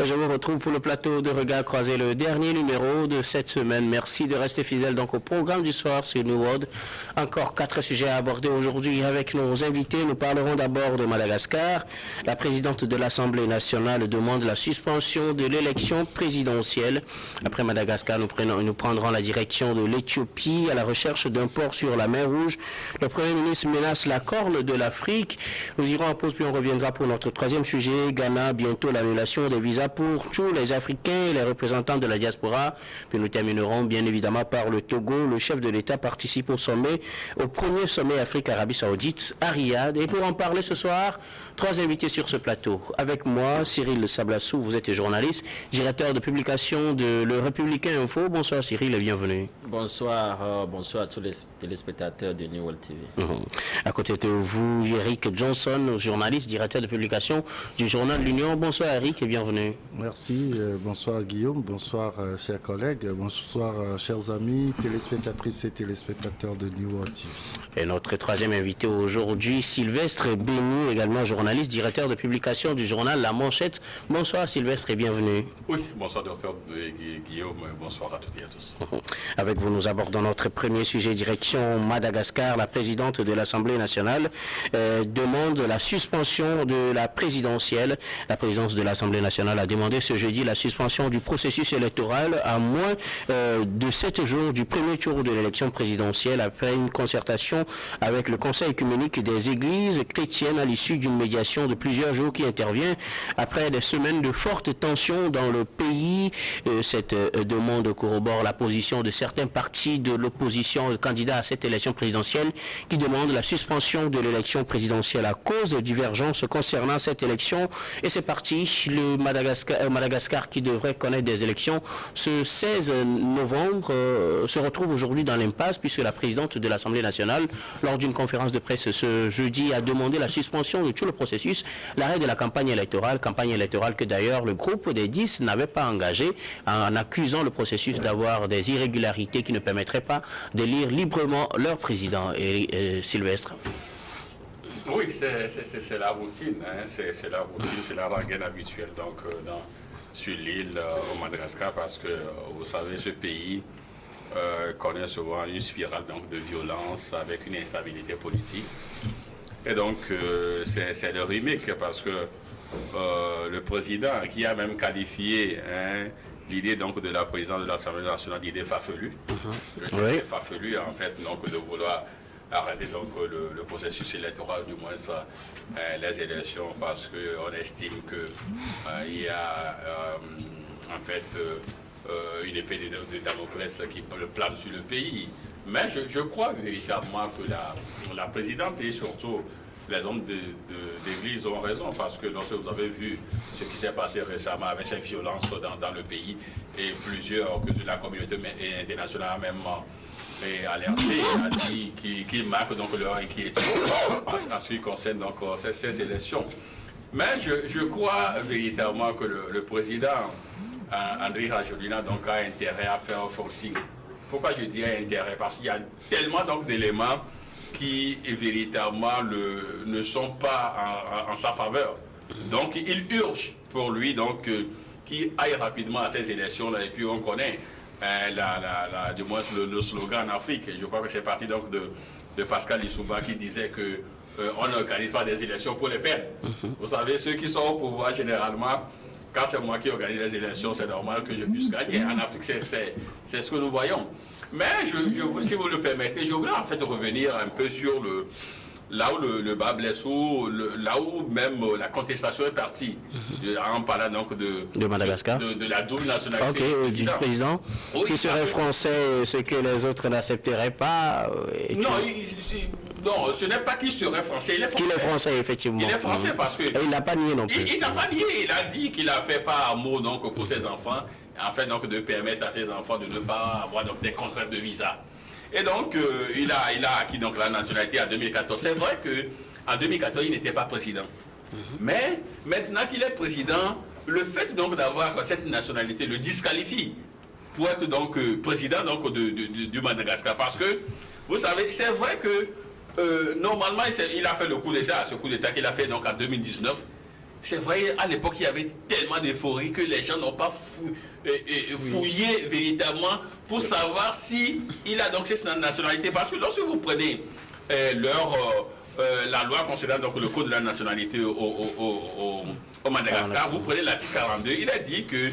Je vous retrouve pour le plateau de Regard Croisé, le dernier numéro de cette semaine. Merci de rester fidèle donc au programme du soir sur New World. Encore 4 sujets à aborder aujourd'hui avec nos invités. Nous parlerons d'abord de Madagascar. La présidente de l'Assemblée nationale demande la suspension de l'élection présidentielle. Après Madagascar, nous prendrons la direction de l'Éthiopie à la recherche d'un port sur la mer Rouge. Le Premier ministre menace la corne de l'Afrique. Nous irons en pause puis on reviendra pour notre troisième sujet. Ghana, bientôt l'annulation des visas pour tous les Africains et les représentants de la diaspora. Puis nous terminerons bien évidemment par le Togo. Le chef de l'État participe au premier sommet Afrique-Arabie Saoudite à Riyad. Et pour en parler ce soir, 3 invités sur ce plateau. Avec moi, Cyril Sablassou, vous êtes journaliste, directeur de publication de Le Républicain Info. Bonsoir Cyril et bienvenue. Bonsoir, bonsoir à tous les téléspectateurs de New World TV. À côté de vous, Eric Johnson, journaliste, directeur de publication du journal L'Union. Bonsoir Eric et bienvenue. Merci, bonsoir Guillaume, bonsoir chers collègues, bonsoir chers amis, téléspectatrices et téléspectateurs de New World TV. Et notre troisième invité aujourd'hui, Sylvestre Béni, également journaliste, directeur de publication du journal La Manchette. Bonsoir Sylvestre et bienvenue. Oui, bonsoir docteur Guillaume, bonsoir à toutes et à tous. Avec vous, nous abordons notre premier sujet, direction Madagascar. La présidente de l'Assemblée nationale demande la suspension de la présidentielle. La présidence de l'Assemblée nationale a demandé ce jeudi la suspension du processus électoral à moins de 7 jours du premier tour de l'élection présidentielle après une concertation avec le Conseil œcuménique des églises chrétiennes à l'issue d'une médiation de plusieurs jours qui intervient après des semaines de fortes tensions dans le pays. Cette demande corrobore la position de certains partis de l'opposition candidats à cette élection présidentielle qui demandent la suspension de l'élection présidentielle à cause de divergences concernant cette élection. Et c'est parti, le Madagascar qui devrait connaître des élections ce 16 novembre se retrouve aujourd'hui dans l'impasse puisque la présidente de l'Assemblée nationale, lors d'une conférence de presse ce jeudi, a demandé la suspension de tout le processus, l'arrêt de la campagne électorale que d'ailleurs le groupe des 10 n'avait pas engagé en accusant le processus d'avoir des irrégularités qui ne permettraient pas d'élire librement leur président. Et Sylvestre. Oui, c'est la routine, hein. C'est la routine, c'est la rengaine habituelle donc, sur l'île au Madagascar parce que vous savez, ce pays connaît souvent une spirale donc, de violence avec une instabilité politique. Et donc, c'est le remake parce que le président qui a même qualifié l'idée donc de la présidence de l'Assemblée nationale d'idée farfelue. C'est farfelu en fait donc de vouloir arrêter donc le processus électoral, du moins les élections, parce qu'on estime que il y a en fait une épée de Damoclès qui plane sur le pays. Mais je crois véritablement que la présidente et surtout les hommes d'église ont raison, parce que lorsque vous avez vu ce qui s'est passé récemment avec cette violence dans le pays, et plusieurs que de la communauté internationale même alerté, a dit qu'ils marquent donc leur inquiétude en ce qui concerne donc ces élections. Mais je crois véritablement que le président Andry Rajoelina donc a intérêt à faire un forcing. Pourquoi je dis intérêt? Parce qu'il y a tellement donc d'éléments qui véritablement ne sont pas en sa faveur. Donc il urge pour lui donc qu'il aille rapidement à ces élections-là. Et puis on connaît du moins le slogan en Afrique. Et je crois que c'est parti donc de Pascal Lissouba qui disait que on n'organise pas des élections pour les perdre. Vous savez, ceux qui sont au pouvoir généralement, quand c'est moi qui organise les élections, c'est normal que je puisse gagner. En Afrique, c'est ce que nous voyons. Mais si vous le permettez, je voulais en fait revenir un peu sur là où le bas blesse, là où même la contestation est partie, en parlant donc de Madagascar, de la double nationalité du président, qui serait français, ce que les autres n'accepteraient pas. Non, ce n'est pas qu'il serait français, il est français. Qu'il est français, effectivement. Il est français parce que... Et il n'a pas nié non plus. Il n'a pas nié, il a dit qu'il a fait par amour donc, pour ses enfants, afin donc de permettre à ses enfants de ne pas avoir donc, des contraintes de visa. Et donc, il a acquis donc, la nationalité en 2014. C'est vrai qu'en 2014, il n'était pas président. Mais maintenant qu'il est président, le fait donc d'avoir cette nationalité le disqualifie pour être donc président donc, du Madagascar. Parce que, vous savez, c'est vrai que normalement, il a fait le coup d'État, ce coup d'État qu'il a fait donc en 2019. c'est vrai, à l'époque, il y avait tellement d'euphorie que les gens n'ont pas fouillé véritablement pour savoir si il a donc cette nationalité. Parce que lorsque vous prenez la loi concernant donc le code de la nationalité au Madagascar, vous prenez l'article 42, il a dit que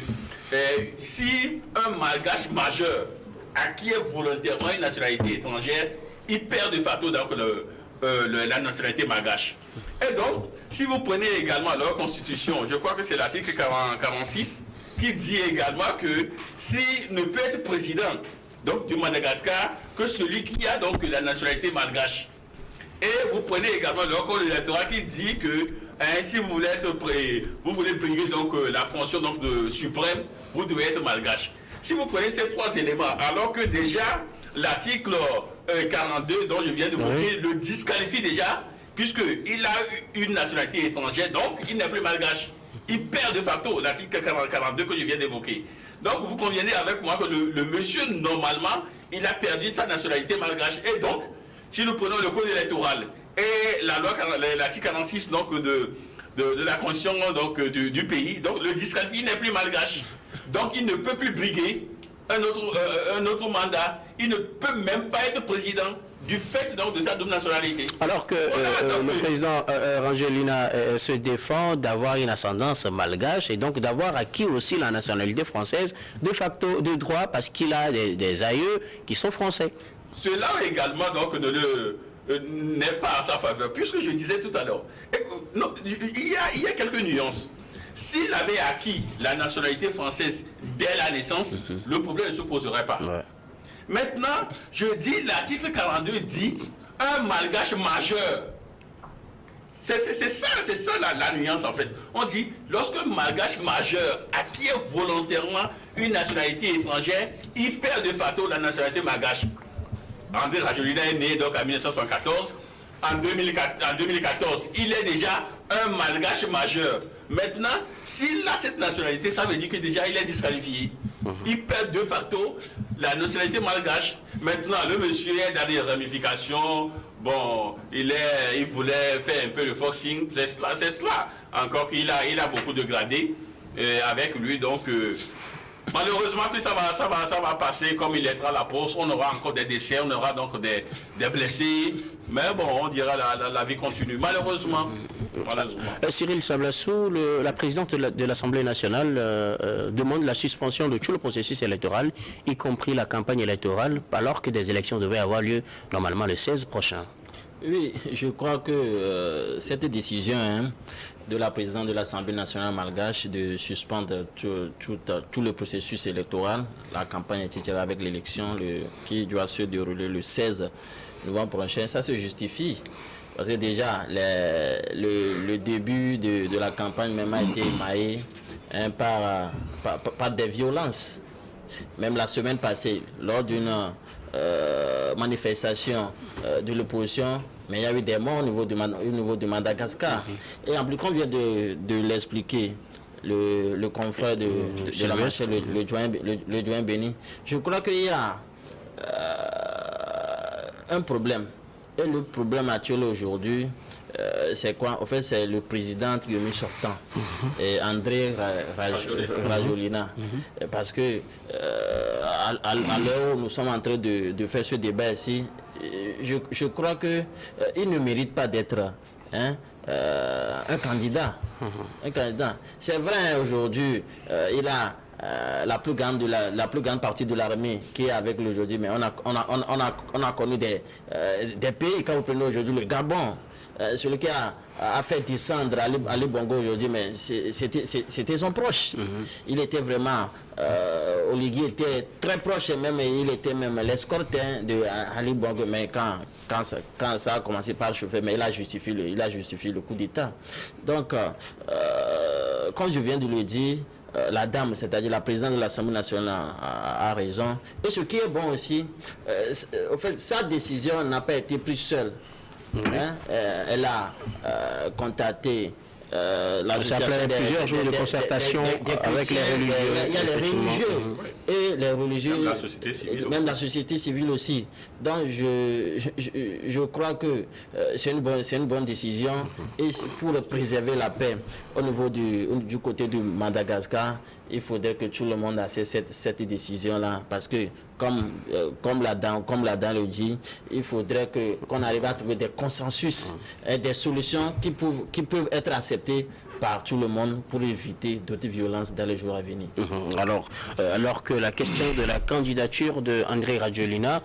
si un malgache majeur acquiert volontairement une nationalité étrangère, il perd de facto donc la nationalité malgache. Et donc, si vous prenez également leur constitution, je crois que c'est l'article 46 qui dit également que s'il ne peut être président donc, du Madagascar que celui qui a donc la nationalité malgache. Et vous prenez également leur code électoral qui dit que si vous voulez vous voulez briguer donc la fonction donc de suprême, vous devez être malgache. Si vous prenez ces trois éléments, alors que déjà l'article 42 dont je viens de montrer le disqualifie déjà, puisqu'il a une nationalité étrangère, donc il n'est plus malgache. Il perd de facto l'article 42 que je viens d'évoquer. Donc vous conviendrez avec moi que le monsieur, normalement, il a perdu sa nationalité malgache. Et donc, si nous prenons le code électoral et la loi, l'article 46 donc, de la constitution donc, du pays, donc le disqualifie n'est plus malgache. Donc il ne peut plus briguer un autre mandat. Il ne peut même pas être président du fait donc, de sa double nationalité. Alors que le président Rangelina se défend d'avoir une ascendance malgache et donc d'avoir acquis aussi la nationalité française de facto de droit parce qu'il a des aïeux qui sont français. Cela également donc n'est pas à sa faveur, puisque je disais tout à l'heure, il y a quelques nuances. S'il avait acquis la nationalité française dès la naissance, le problème ne se poserait pas. Ouais. Maintenant, je dis, l'article 42 dit un malgache majeur. C'est ça la nuance en fait. On dit, lorsque un malgache majeur acquiert volontairement une nationalité étrangère, il perd de facto la nationalité malgache. André Rajolina est né donc en 1974. En 2014, il est déjà un malgache majeur. Maintenant, s'il a cette nationalité, ça veut dire que déjà il est disqualifié. Il perd de facto la nationalité malgache. Maintenant, le monsieur est dans des ramifications. Bon, il voulait faire un peu le forcing. C'est cela. Encore qu'il a beaucoup de gradés avec lui. Donc, malheureusement que ça va passer comme il est à la poste. On aura encore des décès, on aura donc des blessés. Mais bon, on dira la vie continue. Malheureusement. Cyril Sablassou, la présidente de l'Assemblée nationale demande la suspension de tout le processus électoral, y compris la campagne électorale, alors que des élections devaient avoir lieu normalement le 16 prochain. Oui, je crois que cette décision de la présidente de l'Assemblée nationale malgache de suspendre tout le processus électoral, la campagne etc. avec l'élection qui doit se dérouler le 16 novembre prochain, ça se justifie. Parce que déjà, le début de la campagne même a été émaillé par des violences. Même la semaine passée, lors d'une manifestation de l'opposition, mais il y a eu des morts au niveau de Madagascar. Et en plus, qu'on vient de l'expliquer, le confrère de la marche, le doyen Béni, je crois qu'il y a un problème. Et le problème actuel aujourd'hui, c'est quoi? En fait, c'est le président Guillaume sortant, et André Rajolina. Parce que à l'heure où nous sommes en train de faire ce débat ici, je crois qu'il ne mérite pas d'être un candidat. Un candidat. C'est vrai, aujourd'hui, il a la plus grande partie de l'armée qui est avec lui aujourd'hui, mais on a connu des pays, quand vous prenez aujourd'hui le Gabon, celui qui a fait descendre Ali Bongo aujourd'hui, mais c'était son proche. Il était vraiment, Oligui était très proche, et même il était même l'escorte de Ali Bongo, mais quand ça a commencé par chauffer, mais il a justifié le coup d'État. Donc, comme je viens de le dire, la dame, c'est-à-dire la présidente de l'Assemblée nationale a raison. Et ce qui est bon aussi, en fait, sa décision n'a pas été prise seule. Elle a contacté Ça appelait plusieurs jours de concertation avec les religieux. Il y a les religieux et les religieux, même la société civile la société civile aussi. Donc je crois que c'est une bonne décision et pour préserver la paix au niveau du côté du Madagascar, il faudrait que tout le monde accepte cette décision-là parce que comme la dame le dit, il faudrait qu'on arrive à trouver des consensus et des solutions qui peuvent être acceptées par tout le monde pour éviter d'autres violences dans les jours à venir. Alors que la question de la candidature de André Rajoelina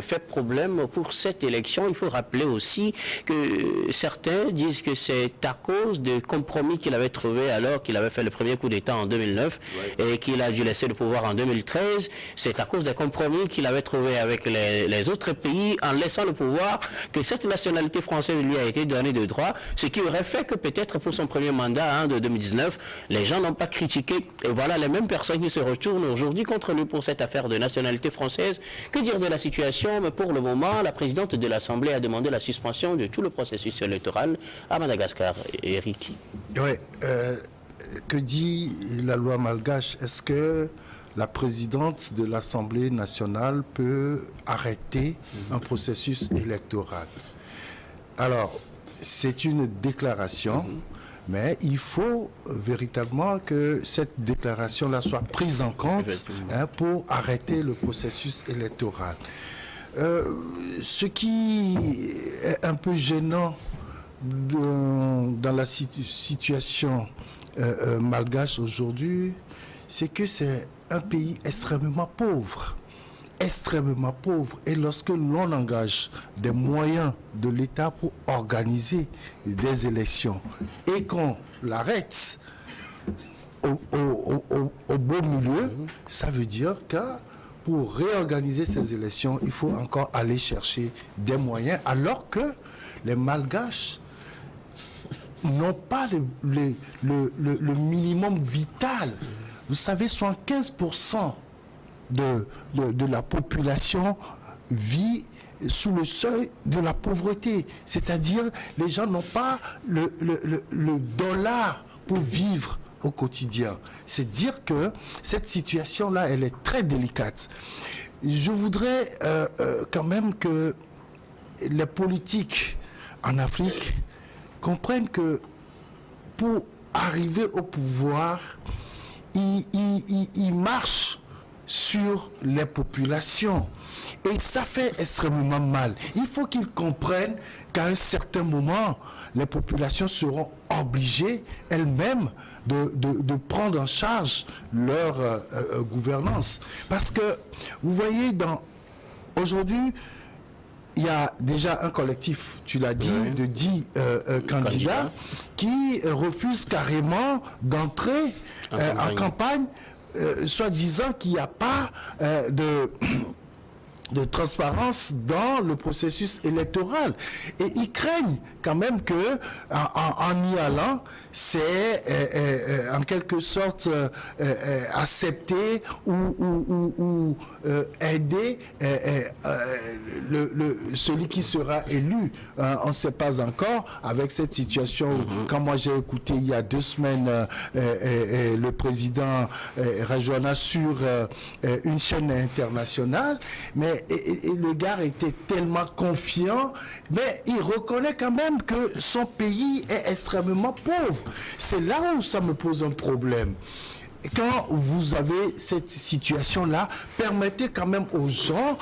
fait problème pour cette élection, il faut rappeler aussi que certains disent que c'est à cause de compromis qu'il avait trouvé alors qu'il avait fait le premier coup d'État en 2009 et qu'il a dû laisser le pouvoir en 2013. C'est à cause des compromis qu'il avait trouvé avec les autres pays en laissant le pouvoir que cette nationalité française lui a été donnée de droit, ce qui aurait fait que peut-être pour son premier mandat de 2019, les gens n'ont pas critiqué. Et voilà les mêmes personnes qui se retournent aujourd'hui contre lui pour cette affaire de nationalité française. Que dire de la situation? Mais pour le moment, la présidente de l'Assemblée a demandé la suspension de tout le processus électoral à Madagascar. Eric. Oui. Que dit la loi malgache? Est-ce que la présidente de l'Assemblée nationale peut arrêter un processus électoral? Alors, c'est une déclaration, mais il faut véritablement que cette déclaration-là soit prise en compte pour arrêter le processus électoral. Ce qui est un peu gênant dans la situation malgache aujourd'hui, c'est que c'est un pays extrêmement pauvre. Et lorsque l'on engage des moyens de l'État pour organiser des élections et qu'on l'arrête au beau milieu, ça veut dire que pour réorganiser ces élections, il faut encore aller chercher des moyens, alors que les Malgaches n'ont pas le minimum vital. Vous savez, 75% de la population vit sous le seuil de la pauvreté. C'est-à-dire, les gens n'ont pas le dollar pour vivre au quotidien. C'est dire que cette situation-là, elle est très délicate. Je voudrais quand même que les politiques en Afrique comprennent que pour arriver au pouvoir, ils marchent sur les populations. Et ça fait extrêmement mal. Il faut qu'ils comprennent qu'à un certain moment, les populations seront obligées elles-mêmes de prendre en charge leur gouvernance. Parce que, vous voyez, aujourd'hui, il y a déjà un collectif, tu l'as dit, de 10 candidats qui refusent carrément d'entrer en campagne, soit disant qu'il n'y a pas de transparence dans le processus électoral. Et ils craignent quand même que en y allant, c'est en quelque sorte accepter ou aider celui qui sera élu. On ne sait pas encore avec cette situation. Quand moi j'ai écouté il y a 2 semaines le président Rajoelina sur une chaîne internationale, mais et le gars était tellement confiant, mais il reconnaît quand même que son pays est extrêmement pauvre. C'est là où ça me pose un problème. Quand vous avez cette situation-là, permettez quand même aux gens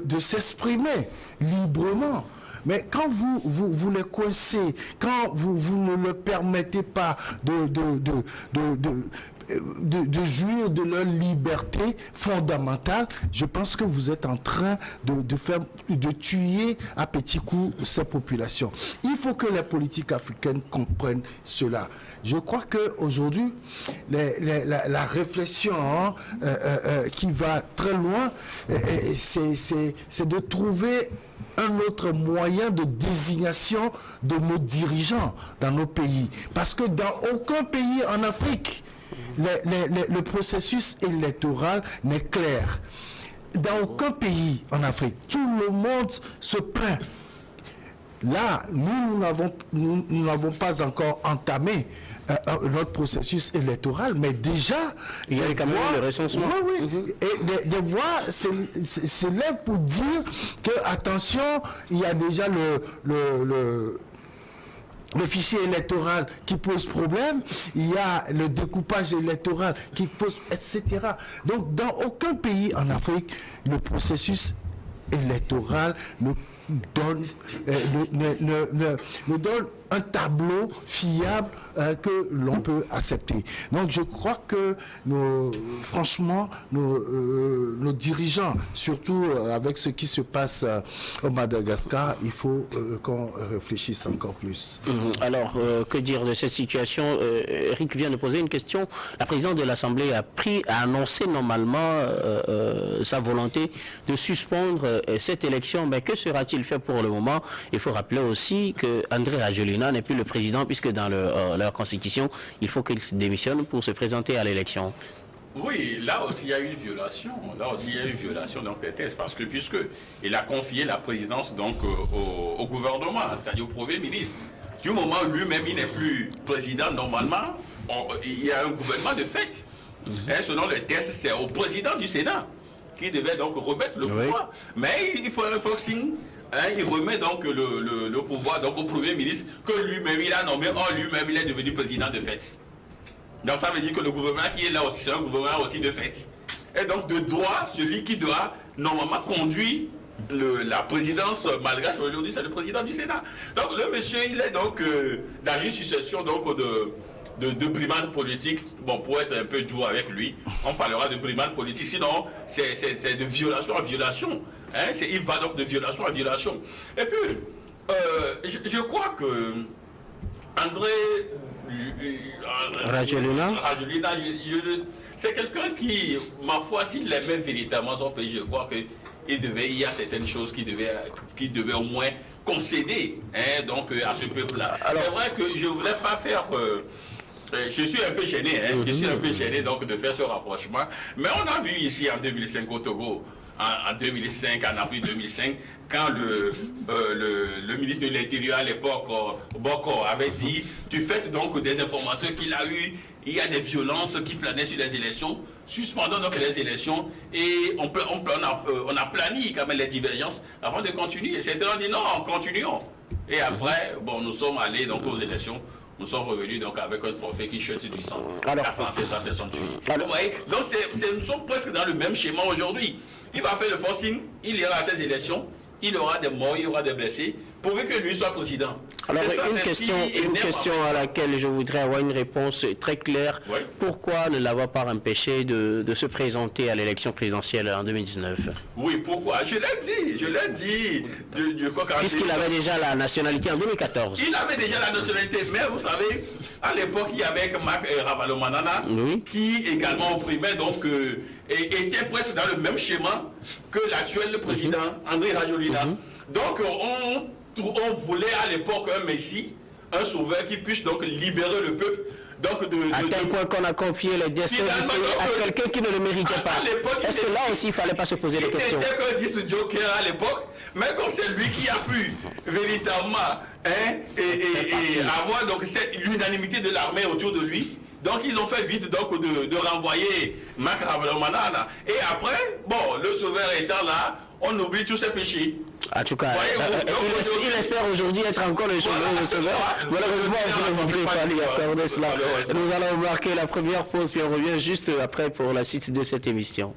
de s'exprimer librement. Mais quand vous les coincez, quand vous ne leur permettez pas de jouir de leur liberté fondamentale, je pense que vous êtes en train de tuer à petits coups ces populations. Il faut que les politiques africaines comprennent cela. Je crois qu'aujourd'hui, la réflexion qui va très loin, c'est de trouver un autre moyen de désignation de nos dirigeants dans nos pays. Parce que dans aucun pays en Afrique, le processus électoral n'est clair. Dans aucun pays en Afrique, tout le monde se plaint. là, nous n'avons pas encore entamé notre processus électoral, mais déjà... Il y a quand même le recensement. Oui, oui. Et des voix s'élèvent pour dire que, attention, il y a déjà le fichier électoral qui pose problème, il y a le découpage électoral qui pose, etc. Donc, dans aucun pays en Afrique, le processus électoral nous donne un tableau fiable que l'on peut accepter. Donc je crois que franchement, nos dirigeants, surtout avec ce qui se passe au Madagascar, il faut qu'on réfléchisse encore plus. Alors, que dire de cette situation? Eric vient de poser une question. La présidente de l'Assemblée a annoncé normalement sa volonté de suspendre cette élection. Mais que sera-t-il fait pour le moment? Il faut rappeler aussi que André Rajoelina n'est plus le président, puisque dans leur constitution, il faut qu'il démissionne pour se présenter à l'élection. Oui, là aussi il y a une violation. Là aussi il y a une violation donc des tests, parce que puisque il a confié la présidence donc au gouvernement, c'est-à-dire au Premier ministre. Du moment où lui-même il n'est plus président, normalement, il y a un gouvernement de fait. Selon les tests, c'est au président du Sénat qui devait donc remettre le pouvoir. Mais il faut un forcing. Il remet donc le pouvoir donc au Premier ministre que lui-même il a nommé. Or lui-même il est devenu président de fait. Donc ça veut dire que le gouvernement qui est là aussi, c'est un gouvernement aussi de fait. Et donc de droit, celui qui doit normalement conduire la présidence malgache aujourd'hui, c'est le président du Sénat. Donc le monsieur il est donc dans une succession donc de brimades politiques. Bon, pour être un peu dur avec lui, on parlera de brimades politiques, sinon c'est de violation à violation. Il va donc de violation à violation. Et puis, je crois que André Rajoelina, c'est quelqu'un qui, ma foi, s'il aimait véritablement son pays, je crois qu'il y a certaines choses qui devaient au moins concéder donc à ce peuple-là. C'est vrai que je ne voulais pas faire... je suis un peu gêné, je suis un peu gêné donc de faire ce rapprochement. Mais on a vu ici en 2005 au Togo, en 2005, en avril 2005, quand le ministre de l'Intérieur à l'époque, Boko, avait dit, du fait donc des informations qu'il a eues, il y a des violences qui planaient sur les élections, suspendons donc les élections et on a planifié quand même les divergences avant de continuer. Et certains ont dit non, continuons. Et après, bon, nous sommes allés donc aux élections. Nous sommes revenus donc avec un trophée qui chute du sang. 400 personnes tuées. Vous voyez, donc nous sommes presque dans le même schéma aujourd'hui. Il va faire le forcing, il ira à ces élections, il aura des morts, il aura des blessés, pourvu que lui soit président. Alors une question à laquelle je voudrais avoir une réponse très claire. Oui. Pourquoi ne l'avoir pas empêché de se présenter à l'élection présidentielle en 2019? Oui, pourquoi? Je l'ai dit. Puisqu'il avait déjà la nationalité en 2014. Il avait déjà la nationalité, mais vous savez, à l'époque, il y avait Marc Ravalomanana, qui également opprimait, donc était presque dans le même schéma que l'actuel président André Rajoelina. Donc on voulait à l'époque un messie, un sauveur qui puisse donc libérer le peuple. Donc à tel point qu'on a confié les destins du pays à quelqu'un qui ne le méritait pas. Est-ce que là aussi il ne fallait pas se poser des questions? Il n'était que 10 jokers à l'époque, mais comme c'est lui qui a pu véritablement avoir donc l'unanimité de l'armée autour de lui. Donc ils ont fait vite donc de renvoyer Marc Ravalomanana. Et après, bon, le sauveur étant là, on oublie tous ses péchés. En tout cas, il espère aujourd'hui être encore le sauveur. Malheureusement, vous ne voudrez pas lui accorder cela. Nous allons marquer la première pause, puis on revient juste après pour la suite de cette émission.